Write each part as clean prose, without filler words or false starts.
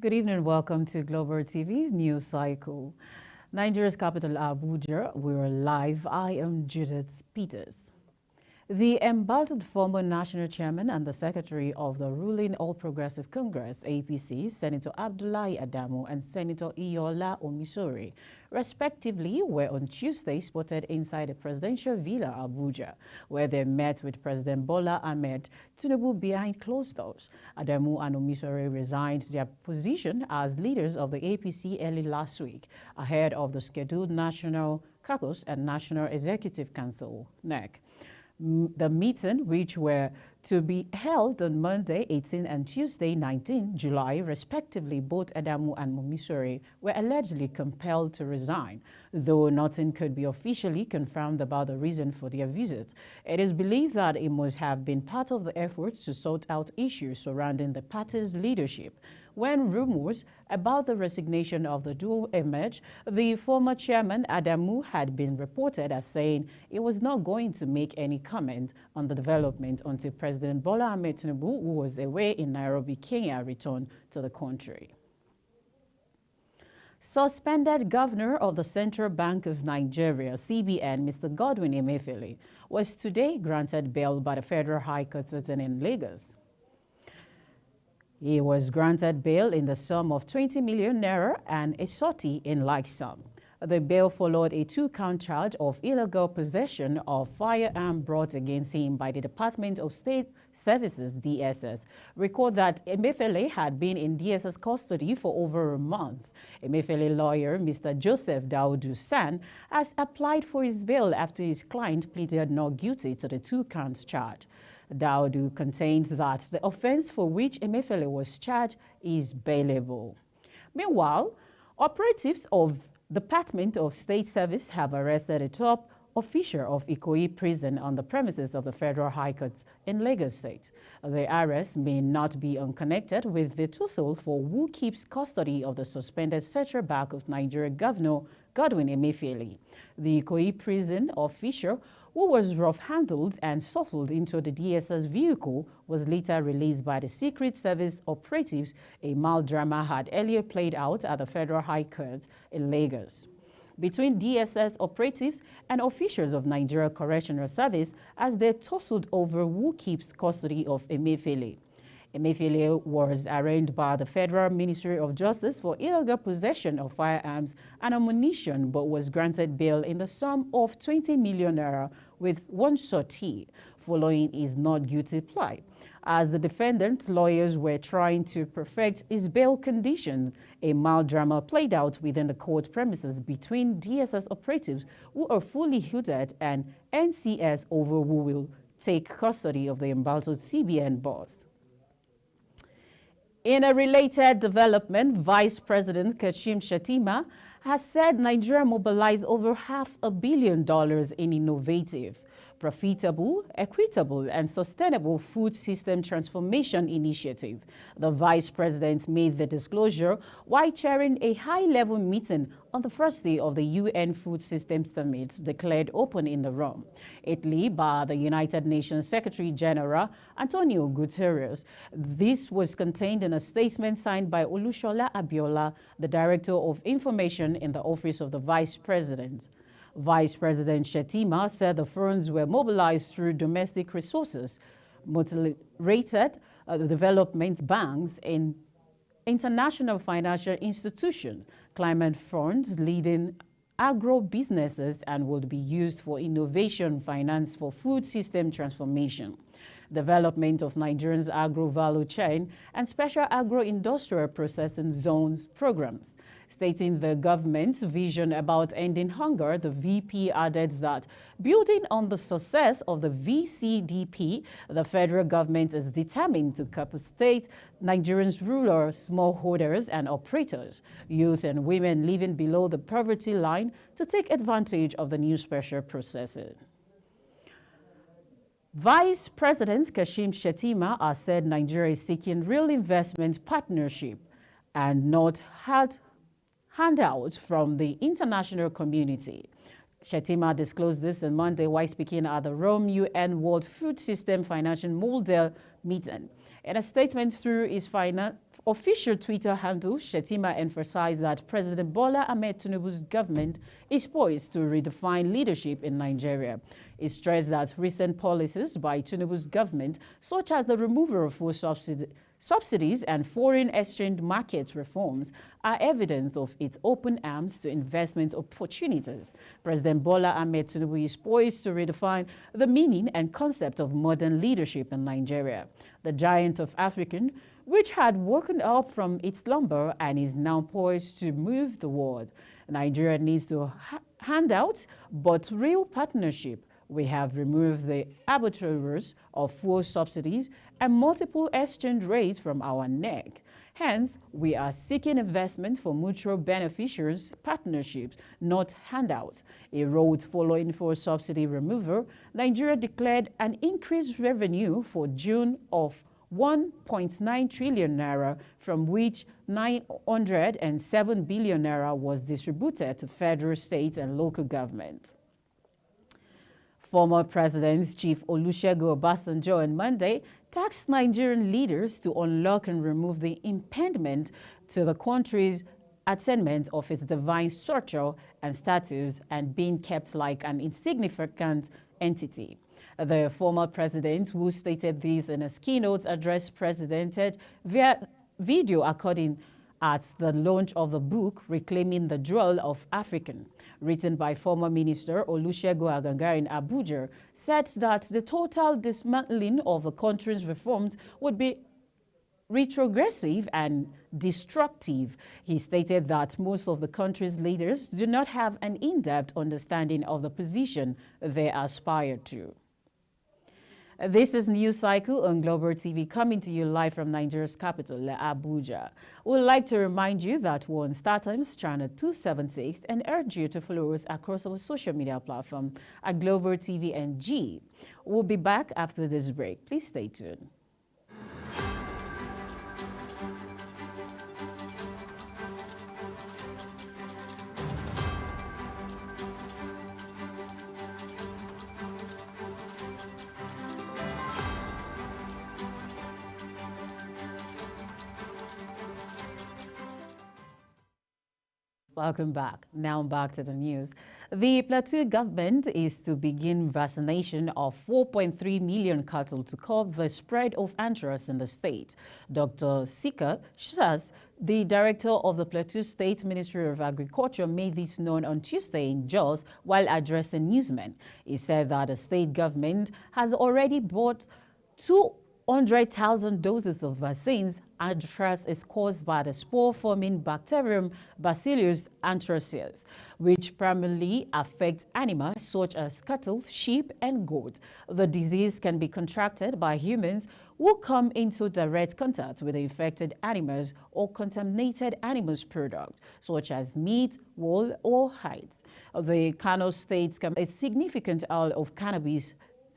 Good evening and welcome to Global TV's news cycle. Nigeria's capital Abuja, we're live. I am Judith Peters. The embattled former national chairman and the secretary of the ruling All Progressive Congress, APC, Senator Abdullahi Adamu and Senator Iola Omisore, respectively, were on Tuesday spotted inside the presidential villa, Abuja, where they met with President Bola Ahmed Tinubu behind closed doors. Adamu and Omisore resigned their position as leaders of the APC early last week, ahead of the scheduled National Caucus and National Executive Council, NEC. The meeting, which were to be held on Monday 18 and Tuesday 19 July, respectively, both Adamu and Omisore were allegedly compelled to resign, though nothing could be officially confirmed about the reason for their visit. It is believed that it must have been part of the efforts to sort out issues surrounding the party's leadership. When rumors about the resignation of the duo emerged, the former chairman Adamu had been reported as saying he was not going to make any comment on the development until President Bola Ahmed Tinubu, who was away in Nairobi, Kenya, returned to the country. Suspended Governor of the Central Bank of Nigeria, CBN, Mr. Godwin Emefiele, was today granted bail by the Federal High Court sitting in Lagos. He was granted bail in the sum of 20 million naira and a sortie in like sum. The bail followed a two-count charge of illegal possession of firearm brought against him by the Department of State Services, DSS. Recall that Emefiele had been in DSS custody for over a month. Emefiele lawyer, Mr. Joseph Daudu San, has applied for his bail after his client pleaded not guilty to the two-count charge. Daudu contains that the offense for which Emefiele was charged is bailable. Meanwhile, operatives of the Department of State Service have arrested a top official of Ikoyi prison on the premises of the Federal High Court in Lagos State. The arrest may not be unconnected with the tussle for who keeps custody of the suspended Central Bank of Nigeria Governor Godwin Emefiele. The Ikoyi prison official, who was rough-handled and shuffled into the DSS vehicle, was later released by the Secret Service operatives. A mild drama had earlier played out at the Federal High Court in Lagos between DSS operatives and officials of Nigeria Correctional Service as they tussled over who keeps custody of Emefiele. Emefiele was arraigned by the Federal Ministry of Justice for illegal possession of firearms and ammunition, but was granted bail in the sum of 20 million naira with one sortie following his not guilty plea. As the defendant's lawyers were trying to perfect his bail conditions, a mild drama played out within the court premises between DSS operatives who are fully hooded and NCS over who will take custody of the embattled CBN boss. In a related development, Vice President Kashim Shettima has said Nigeria mobilized over $500 million in innovative, profitable, equitable, and sustainable food system transformation initiative. The Vice President made the disclosure while chairing a high-level meeting on the first day of the UN Food Systems Summit declared open in the Rome, Italy, by the United Nations Secretary General Antonio Guterres. This was contained in a statement signed by Olusola Abiola, the Director of Information in the Office of the Vice President. Vice President Shettima said the funds were mobilized through domestic resources, multi-rated development banks, and international financial institutions, climate funds, leading agro businesses, and would be used for innovation finance for food system transformation, development of Nigeria's agro value chain, and special agro-industrial processing zones programs. Stating the government's vision about ending hunger, the VP added that building on the success of the VCDP, the federal government is determined to capacity Nigerians' rural smallholders and operators, youth and women living below the poverty line to take advantage of the new special processing. Vice President Kashim Shettima has said Nigeria is seeking real investment partnership and not handouts from the international community. Shettima disclosed this on Monday while speaking at the Rome UN World Food System Financial Model meeting. In a statement through his official Twitter handle, Shettima emphasized that President Bola Ahmed Tinubu's government is poised to redefine leadership in Nigeria. He stressed that recent policies by Tinubu's government, such as the removal of fuel subsidies and foreign exchange market reforms, are evidence of its open arms to investment opportunities. President Bola Ahmed Tinubu is poised to redefine the meaning and concept of modern leadership in Nigeria. The giant of Africa, which had woken up from its slumber and is now poised to move the world. Nigeria needs to hand out but real partnership. We have removed the arbitrariness of fuel subsidies and multiple exchange rates from our neck. Hence, we are seeking investment for mutual beneficiaries partnerships, not handouts. A road following fuel subsidy removal, Nigeria declared an increased revenue for June of 1.9 trillion naira, from which 907 billion naira was distributed to federal, state, and local governments. Former President Chief Olusegun Obasanjo on Monday tasked Nigerian leaders to unlock and remove the impediment to the country's attainment of its divine structure and status and being kept like an insignificant entity. The former president, who stated this in his keynote address presented via video according at the launch of the book Reclaiming the Jewel of Africa, written by former Minister Olusegun Aganga in Abuja, said that the total dismantling of the country's reforms would be retrogressive and destructive. He stated that most of the country's leaders do not have an in-depth understanding of the position they aspire to. This is News Cycle on Global TV, coming to you live from Nigeria's capital, Abuja. We'd like to remind you that we're on StarTimes channel 276 and urge you to follow us across our social media platform at Global TV NG. We'll be back after this break. Please stay tuned. Welcome back. Now back to the news. The Plateau government is to begin vaccination of 4.3 million cattle to curb the spread of anthrax in the state. Dr. Sika Shas, the director of the Plateau State Ministry of Agriculture, made this known on Tuesday in Jos while addressing newsmen. He said that the state government has already bought 200,000 doses of vaccines. Anthrax is caused by the spore-forming bacterium Bacillus anthracis, which primarily affects animals such as cattle, sheep, and goats. The disease can be contracted by humans who come into direct contact with the infected animals or contaminated animals' products, such as meat, wool, or hides. The Kano State can be a significant oil of cannabis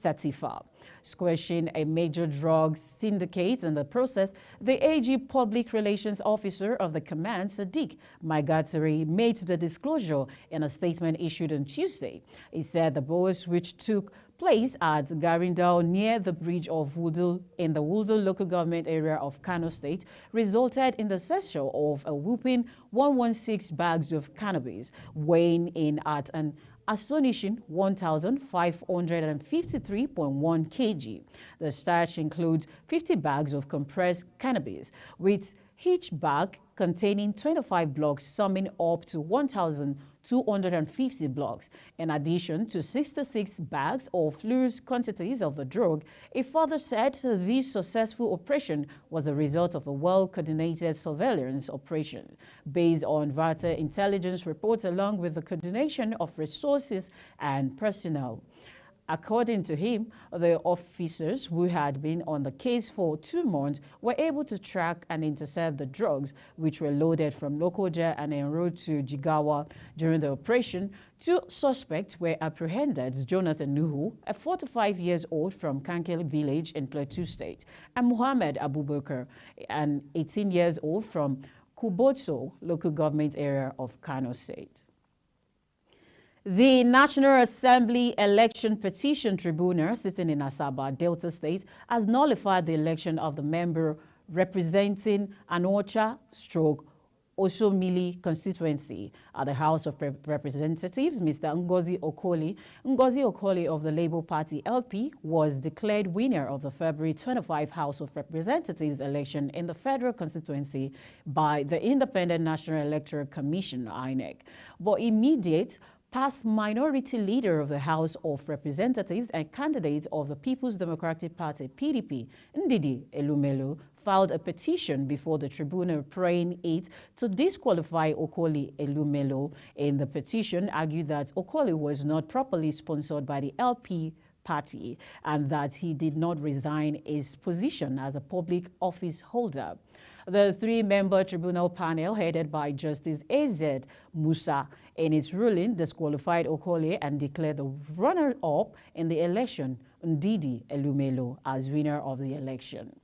sativa, squashing a major drug syndicate in the process. The AG Public Relations Officer of the command, Sadiq Maigatari, made the disclosure in a statement issued on Tuesday. He said the boats, which took place at Garindao near the bridge of Wudil in the Wudil local government area of Kano State, resulted in the seizure of a whopping 116 bags of cannabis, weighing in at an astonishing 1,553.1 kg. The stash includes 50 bags of compressed cannabis, with each bag containing 25 blocks, summing up to 1,250 blocks. In addition to 66 bags of loose quantities of the drug, a further said this successful operation was a result of a well-coordinated surveillance operation based on VARTA intelligence reports, along with the coordination of resources and personnel. According to him, the officers who had been on the case for 2 months were able to track and intercept the drugs, which were loaded from Lokoja and en route to Jigawa. During the operation, 2 suspects were apprehended: Jonathan Nuhu, a 45-year-old from Kankel village in Plateau State, and Muhammad Abubakar, an 18-year-old from Kubotso local government area of Kano State. The National Assembly Election Petition Tribunal sitting in Asaba, Delta State, has nullified the election of the member representing Anocha stroke Osomili constituency at the House of Representatives, Mr. Ngozi Okoli. Ngozi Okoli of the Labour Party LP was declared winner of the February 25 House of Representatives election in the federal constituency by the Independent National Electoral Commission, INEC. But immediate past minority leader of the House of Representatives and candidate of the People's Democratic Party, PDP, Ndidi Elumelu, filed a petition before the tribunal praying it to disqualify Okoli Elumelu. In the petition, argued that Okoli was not properly sponsored by the LP party and that he did not resign his position as a public office holder. The three-member tribunal panel, headed by Justice A.Z. Musa, in its ruling disqualified Okoli and declared the runner-up in the election, Ndidi Elumelu, as winner of the election.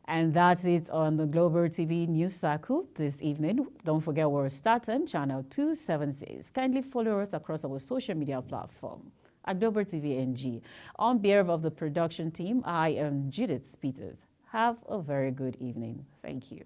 And that's it on the Global TV News Circle this evening. Don't forget we're starting channel 276. Kindly follow us across our social media platform at Global TV NG. On behalf of the production team, I am Judith Peters. Have a very good evening. Thank you.